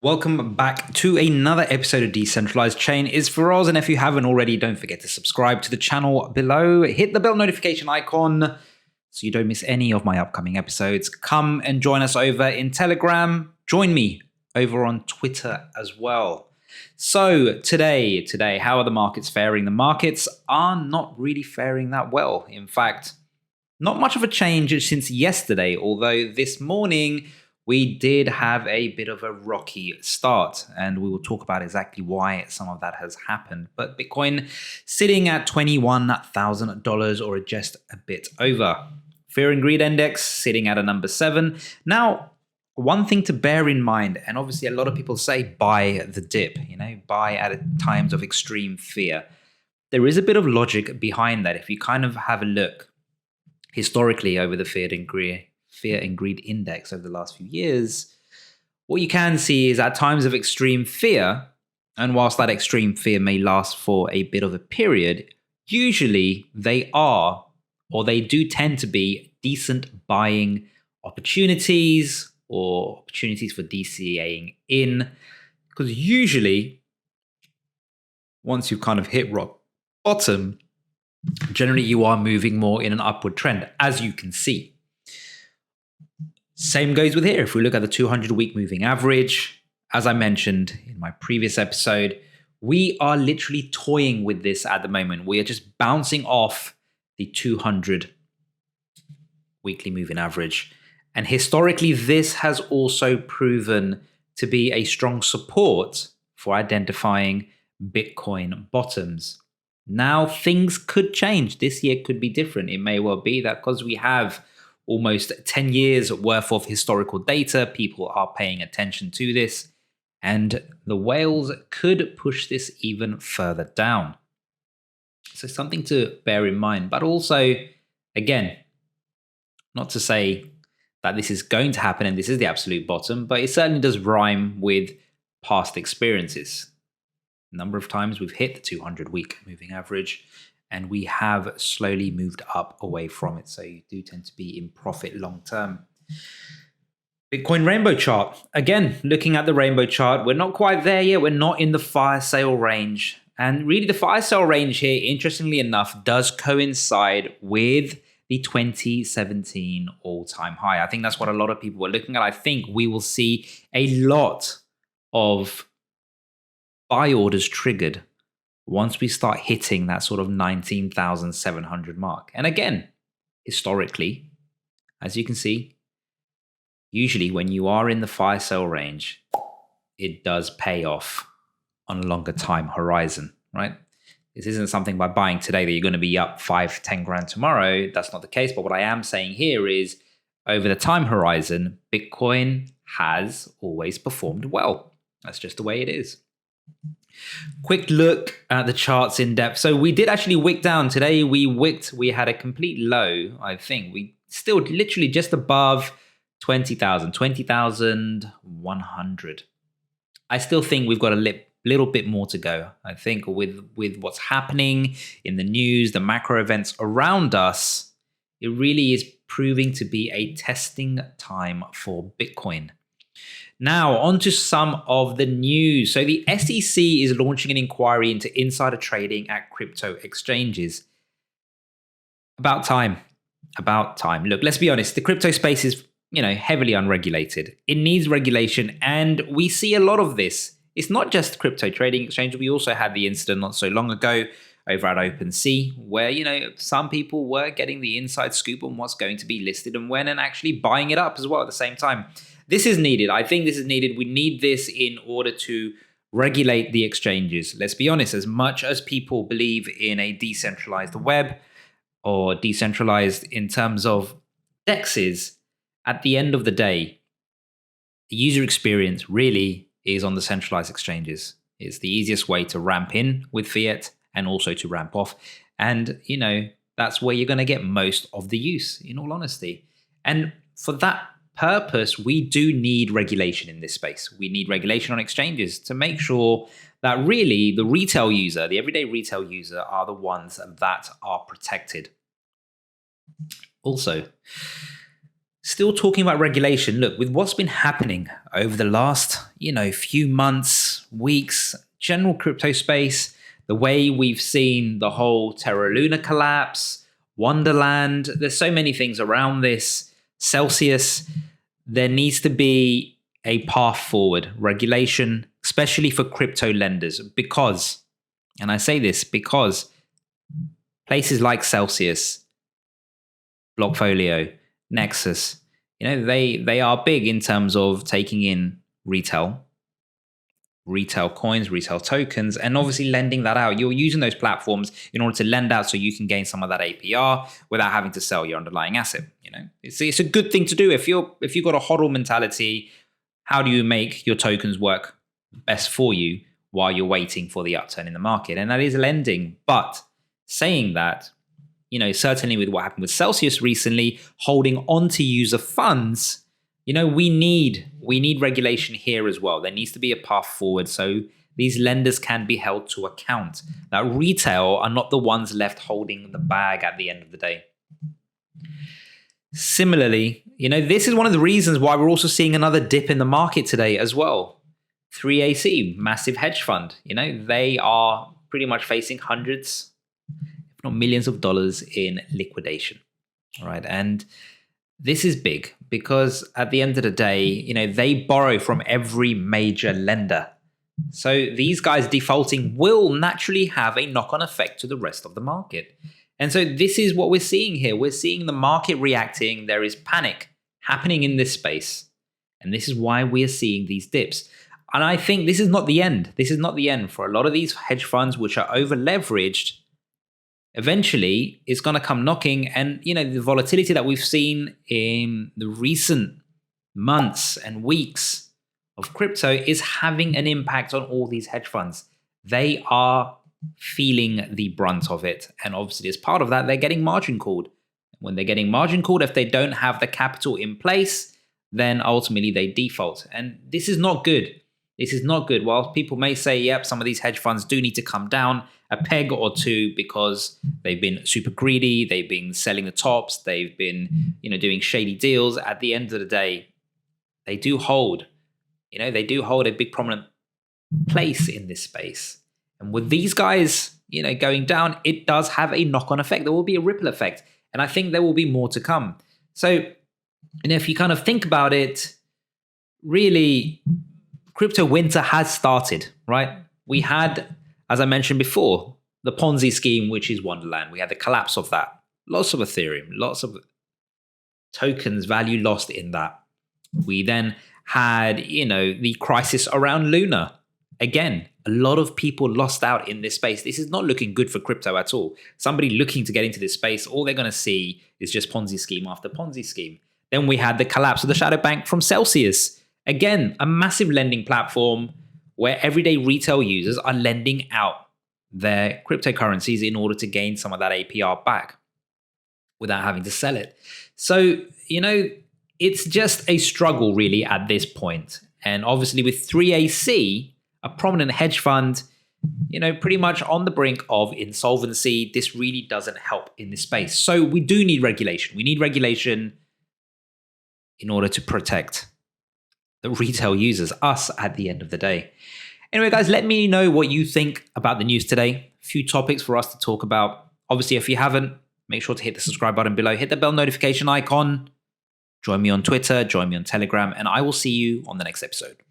Welcome back to another episode of Decentralized Chain. It's Faraz, and if you haven't already, don't forget to subscribe to the channel below. Hit the bell notification icon so you don't miss any of my upcoming episodes. Come and join us over in Telegram. Join me over on Twitter as well. So today, how are the markets faring? The markets are not really faring that well. In fact, not much of a change since yesterday, although this morning we did have a bit of a rocky start, and we will talk about exactly why some of that has happened. But Bitcoin sitting at $21,000 or just a bit over. Fear and Greed Index sitting at a number 7. Now, one thing to bear in mind, and obviously a lot of people say buy the dip, buy at times of extreme fear. There is a bit of logic behind that. If you kind of have a look historically over the Fear and Greed Index over the last few years, what you can see is at times of extreme fear, and whilst that extreme fear may last for a bit of a period, usually they do tend to be decent buying opportunities or opportunities for DCAing in, because usually once you've kind of hit rock bottom, generally you are moving more in an upward trend, as you can see. Same goes with here. If we look at the 200-week moving average, as I mentioned in my previous episode, we are literally toying with this at the moment. We are just bouncing off the 200 weekly moving average. And historically, this has also proven to be a strong support for identifying Bitcoin bottoms. Now, things could change. This year could be different. It may well be that because we have almost 10 years worth of historical data, people are paying attention to this, and the whales could push this even further down. So something to bear in mind, but also, again, not to say that this is going to happen and this is the absolute bottom, but it certainly does rhyme with past experiences. A number of times we've hit the 200-week moving average, and we have slowly moved up away from it. So you do tend to be in profit long term. Bitcoin rainbow chart. Again, looking at the rainbow chart, we're not quite there yet. We're not in the fire sale range. And really the fire sale range here, interestingly enough, does coincide with the 2017 all-time high. I think that's what a lot of people were looking at. I think we will see a lot of buy orders triggered once we start hitting that sort of 19,700 mark. And again, historically, as you can see, usually when you are in the fire sale range, it does pay off on a longer time horizon, right? This isn't something by buying today that you're going to be up 5-10 grand tomorrow. That's not the case. But what I am saying here is over the time horizon, Bitcoin has always performed well. That's just the way it is. Quick look at the charts in depth. So we did actually wick down today. We had a complete low, I think. We still literally just above 20,100. I still think we've got a little bit more to go. I think with what's happening in the news, the macro events around us, it really is proving to be a testing time for Bitcoin. Now, on to some of the news. So the SEC is launching an inquiry into insider trading at crypto exchanges. About time. Look, let's be honest. The crypto space is, heavily unregulated. It needs regulation, and we see a lot of this. It's not just crypto trading exchange. We also had the incident not so long ago over at OpenSea, where, some people were getting the inside scoop on what's going to be listed and when, and actually buying it up as well at the same time. This is needed. I think this is needed. We need this in order to regulate the exchanges. Let's be honest, as much as people believe in a decentralized web or decentralized in terms of DEXs, at the end of the day, the user experience really is on the centralized exchanges. It's the easiest way to ramp in with fiat and also to ramp off. And, that's where you're going to get most of the use, in all honesty. And for that purpose, we do need regulation in this space. We need regulation on exchanges to make sure that really the retail user, the everyday retail user, are the ones that are protected. Also, Still talking about regulation. Look, with what's been happening over the last, few months, weeks, general crypto space, the way we've seen the whole Terra Luna collapse, Wonderland, there's so many things around this. Celsius, there needs to be a path forward, regulation, especially for crypto lenders, because, and I say this because places like Celsius, Blockfolio, Nexus, they are big in terms of taking in retail coins, retail tokens, and obviously lending that out. You're using those platforms in order to lend out so you can gain some of that APR without having to sell your underlying asset. It's a good thing to do. If you've got a hodl mentality, how do you make your tokens work best for you while you're waiting for the upturn in the market? And that is lending. But saying that, certainly with what happened with Celsius recently, holding on to user funds, we need regulation here as well. There needs to be a path forward so these lenders can be held to account. That retail are not the ones left holding the bag at the end of the day. Similarly, this is one of the reasons why we're also seeing another dip in the market today as well. 3AC, massive hedge fund, they are pretty much facing hundreds, if not millions of dollars in liquidation. All right. And this is big because at the end of the day, they borrow from every major lender. So these guys defaulting will naturally have a knock-on effect to the rest of the market. And so this is what we're seeing here. We're seeing the market reacting. There is panic happening in this space. And this is why we are seeing these dips. And I think this is not the end. This is not the end for a lot of these hedge funds which are over leveraged. Eventually, it's going to come knocking. And, the volatility that we've seen in the recent months and weeks of crypto is having an impact on all these hedge funds. They are feeling the brunt of it. And obviously, as part of that, they're getting margin called. When they're getting margin called, if they don't have the capital in place, then ultimately they default. And this is not good. This is not good. While people may say, yep, some of these hedge funds do need to come down a peg or two because they've been super greedy, they've been selling the tops, they've been, doing shady deals. At the end of the day, they do hold a big prominent place in this space. And with these guys, going down, it does have a knock-on effect. There will be a ripple effect. And I think there will be more to come. So, if you kind of think about it, really, crypto winter has started, right? We had, as I mentioned before, the Ponzi scheme, which is Wonderland. We had the collapse of that. Lots of Ethereum, lots of tokens value lost in that. We then had, the crisis around Luna. Again, a lot of people lost out in this space. This is not looking good for crypto at all. Somebody looking to get into this space, all they're going to see is just Ponzi scheme after Ponzi scheme. Then we had the collapse of the shadow bank from Celsius. Again, a massive lending platform where everyday retail users are lending out their cryptocurrencies in order to gain some of that APR back without having to sell it. So, it's just a struggle really at this point. And obviously with 3AC, a prominent hedge fund, pretty much on the brink of insolvency, this really doesn't help in this space. So we do need regulation. We need regulation in order to protect the retail users, us at the end of the day. Anyway, guys, let me know what you think about the news today. A few topics for us to talk about. Obviously, if you haven't, make sure to hit the subscribe button below, hit the bell notification icon, join me on Twitter, join me on Telegram, and I will see you on the next episode.